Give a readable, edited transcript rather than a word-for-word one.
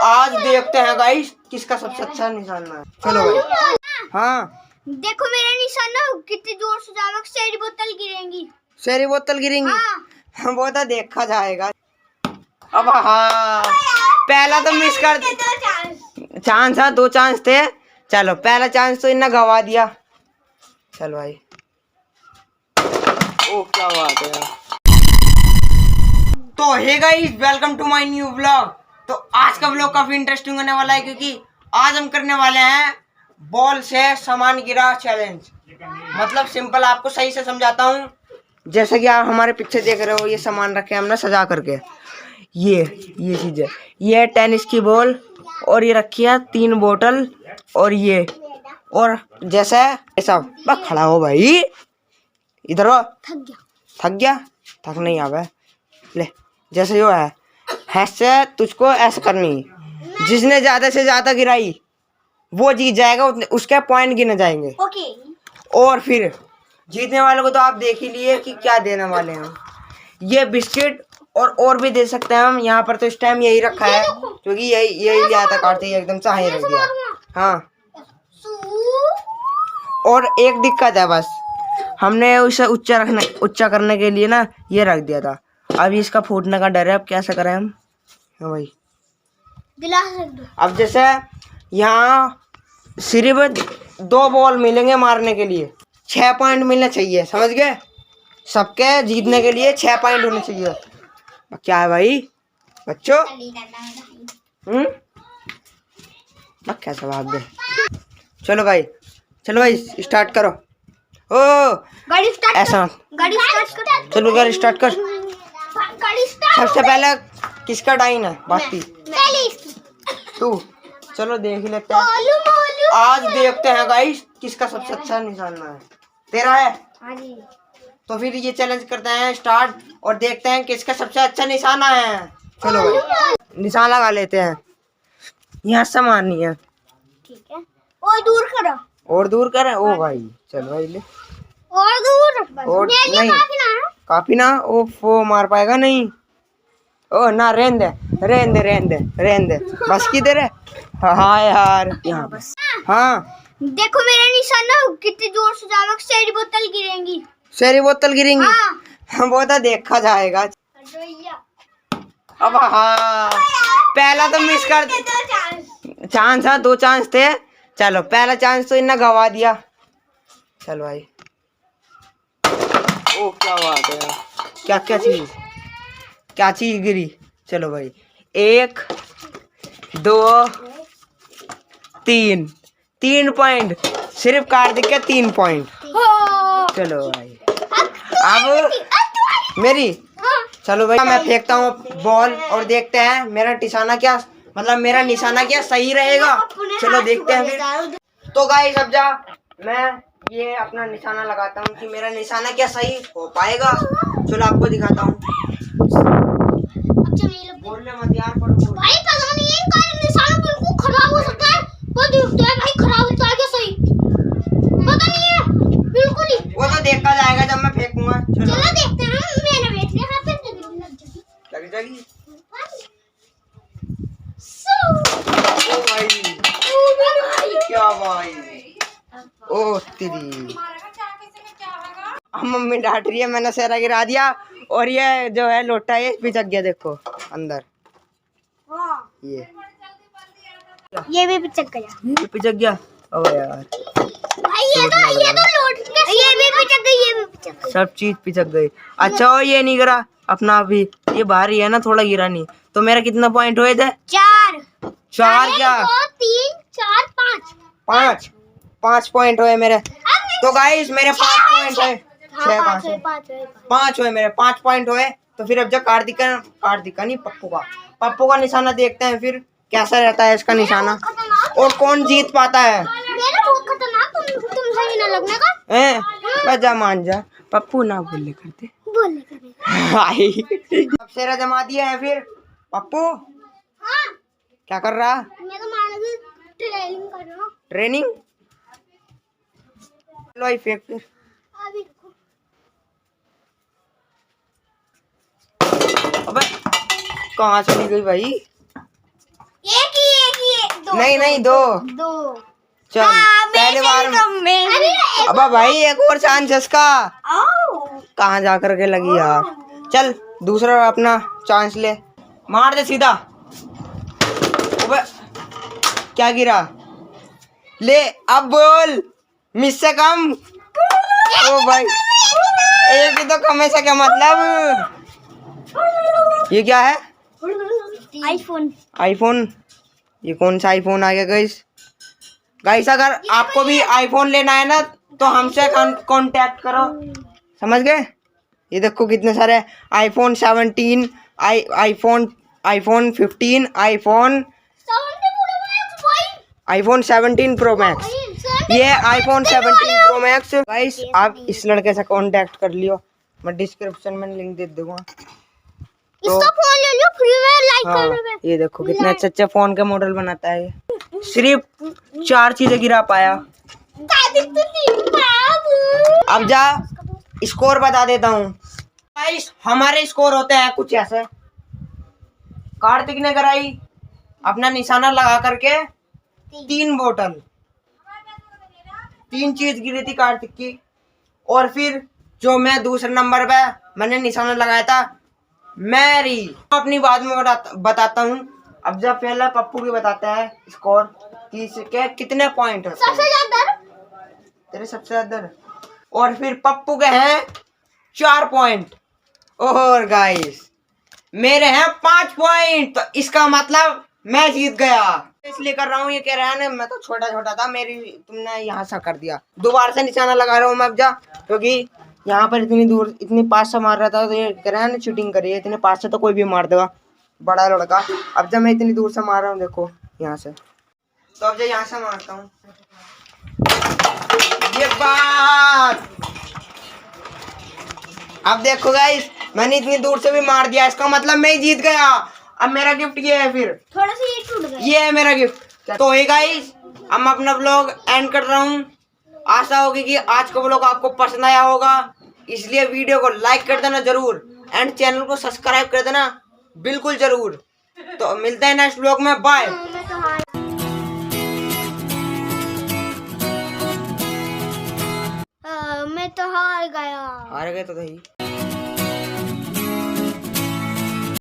आज देखते हैं गाइस किसका सबसे अच्छा निशाना है। चलो भाई। हाँ देखो मेरा निशाना कितनी जोर से जाएगा, सारी बोतल गिरेंगी। सारी बोतल गिरेंगी। हाँ। वो तो देखा जाएगा। अब हाँ पहला तो मिस कर चांस है, 2 चांस थे। चलो पहला चांस तो इन्हें गवा दिया। चलो भाई। ओ क्या बात है। तो hey guys welcome to my new vlog. तो आज का व्लॉग काफी इंटरेस्टिंग होने वाला है क्योंकि आज हम करने वाले हैं बॉल से सामान गिरा चैलेंज। मतलब सिंपल आपको सही से समझाता हूँ। जैसे कि आप हमारे पीछे देख रहे हो, ये सामान रखे हमने सजा करके। ये चीज है, ये टेनिस की बॉल और ये रखी है 3 बोतल और ये और जैसे ऐसा बस खड़ा हो भाई, इधर हो। थक गया थक नहीं आवे ले। जैसे यो है ऐसे तुझको ऐसे करनी, जिसने ज्यादा से ज्यादा गिराई वो जीत जाएगा, उसके पॉइंट गिने जाएंगे। ओके। और फिर जीतने वाले को तो आप देख ही लिए कि क्या देने वाले हैं। ये बिस्किट और भी दे सकते हैं हम। यहाँ पर तो इस टाइम यही रखा है क्योंकि यही लिया था काटते ही एकदम चाहे रख दिया। हाँ और एक दिक्कत है बस, हमने उसे उच्चा करने के लिए ना ये रख दिया था। अभी इसका फूटने का डर है। अब कैसे करें हम। हाँ भाई गिलास रख दो। अब जैसे यहाँ सिर्फ 2 बॉल मिलेंगे मारने के लिए, 6 पॉइंट मिलने चाहिए, समझ गए। सबके जीतने के लिए 6 पॉइंट होने चाहिए। क्या है भाई बच्चों। कैसे भाग गए। चलो भाई स्टार्ट करो। ओ गाड़ी स्टार्ट ऐसा कर। चलो गाड़ी स्टार्ट कर। गाड़ी स्टार्ट। सबसे पहले किसका टाइम है बाकी पहले तू। चलो देख ही लेते हैं। आज देखते हैं गाइस किसका सबसे अच्छा निशाना है। तेरा है। हाँ जी। तो फिर ये चैलेंज करते हैं स्टार्ट और देखते हैं किसका सबसे अच्छा निशाना है। चलो भाई निशान लगा लेते हैं। यहाँ से मारनी है। ठीक है। और दूर करो। और दूर कर। ओ भाई चलो भाई ले। और दूर। और नहीं काफी ना वो मार पाएगा नहीं। ओ ना रहने दे बस किधर है। हाँ यार यहाँ बस। हाँ देखो मेरा निशाना कितनी जोर से जाएगा, सारी बोतल गिरेंगी। सारी बोतल गिरेंगी। हाँ। वो तो देखा जाएगा। अब हाँ पहला तो मिस कर चांस है, 2 चांस थे। चलो पहला चांस तो इन्हें गवा दिया। चलो भाई। ओ क्या बात है। क्या चीज गिरी। चलो भाई 1 2 3 पॉइंट सिर्फ कार्तिक के 3 पॉइंट। चलो भाई अब मेरी। चलो भाई मैं फेंकता हूँ बॉल और देखते हैं मेरा निशाना क्या सही रहेगा। चलो देखते हैं फिर। तो गाइस अब मैं ये अपना निशाना लगाता हूँ कि मेरा निशाना क्या सही हो पाएगा। चलो आपको दिखाता हूँ। बोलने मत यार पर भाई पता नहीं इनका निशाना बिल्कुल खराब हो सकता है। वो देखते हैं भाई खराब होता है क्या सही, पता नहीं है बिल्कुल ही। वो तो देखा जाएगा जब मैं फेंकूंगा। चलो देखते हैं। मैंने बैठ लिया हाथ पे लग जाएगी। ओ भाई क्या भाई। ओ तेरी मम्मी डांट रही है, मैंने सेरा गिरा दिया और ये जो है लोटा ये पिचक गया। देखो अंदर ये भी पिचक गया। ये पिचक गया। अब यार भाई ये तो लोट के ये भी पिचक गई। सब चीज पिचक गई। अच्छा हो ये नहीं गिरा अपना, अभी ये भारी है ना, थोड़ा गिरा नहीं। तो मेरा कितना पॉइंट हुए थे। 4 क्या 2 3 4 5 पॉइंट हुए मेरे। तो गाइस मेरे 5 पॉइंट है। 5 हुए मेरे 5 पॉइंट हुए। तो फिर अब जब कार्तिक नहीं पप्पू का निशाना देखते हैं फिर कैसा रहता है इसका निशाना और कौन जीत पाता है। तुम सही ना लगने का। जा मान जा पप्पू ना बोले करते। अब सेरा जमा दिया है फिर पप्पू। हाँ। क्या कर रहा। मैं तो मारने की ट्रेनिंग कर रहा हूँ। ट्रेनिंग। लो फेंक फिर। अभी रुको। अबे कहाँ चली गई भाई। ये की नहीं नहीं, दो। दो। चल पहली बार। अब भाई एक और चांस है इसका। कहाँ जा करके लगी यार। चल दूसरा अपना चांस ले, मार दे सीधा। अबे क्या गिरा? ले अब बोल, मिस से कम। ओ भाई एक ही तो कम है, क्या मतलब? ये क्या है? आईफोन। आईफोन? ये कौन सा आईफोन आ गया गाइस? गाइस अगर आपको भी आईफोन लेना है ना तो हमसे कांटेक्ट करो, समझ गए? ये देखो कितने सारे iPhone 17, iPhone 15, iPhone 17 pro max. ये आईफोन 17 प्रो मैक्स। गाइस आप इस लड़के से कांटेक्ट कर लियो, मैं डिस्क्रिप्शन में लिंक दे दूंगा। इसका फोन ले लो फ्री में, लाइक कर हाँ, ये देखो कितने अच्छे अच्छे फोन के मॉडल बनाता है ये। सिर्फ 4 चीजें गिरा पाया। अब जा स्कोर बता देता हूँ। गाइस हमारे स्कोर होते हैं कुछ ऐसे। कार्तिक ने कराई अपना निशाना लगा करके 3 बोतल, 3 चीज गिरी थी कार्तिक की। और फिर जो मैं दूसरे नंबर पे मैंने निशाना लगाया था मैरी। अपनी बात में बताता हूँ। अब जब पहला पप्पू की बताता है स्कोर कि इसके कितने पॉइंट होते हैं। सबसे ज्यादा तेरे सबसे ज्यादा। और फिर पप्पू के हैं 4 पॉइंट और गाइस मेरे हैं 5 पॉइंट। तो इसका मतलब मैं जीत गया। इसलिए कर रहा हूँ, ये कह रहा है ना मैं तो छोटा छोटा था, मेरी तुमने यहाँ सा कर दिया। दोबारा से निशाना लगा रहा हूँ मैं अब जा, क्योंकि यहाँ पर इतनी दूर इतनी पास से मार रहा था तो ये कह रहा है ना चीटिंग करी है। इतने पास से तो कोई भी मार देगा, बड़ा लड़का। अब जब मैं इतनी दूर से मार रहा हूँ देखो यहाँ से, तो अब जब यहाँ से मारता हूँ ये बात। अब देखो गाइस मैंने इतनी दूर से भी मार दिया, इसका मतलब मैं ही जीत गया। अब मेरा गिफ्ट ये है, फिर थोड़ा सा ये टूट गया। ये है मेरा गिफ्ट। तो हे गाइस अब मैं अपना व्लॉग एंड कर रहा हूँ। आशा होगी कि आज का व्लॉग आपको पसंद आया होगा, इसलिए वीडियो को लाइक कर देना जरूर एंड चैनल को सब्सक्राइब कर देना बिल्कुल जरूर। तो मिलते हैं नेक्स्ट व्लॉग में, बाय। मैं तो हार गया। हार गए तो सही।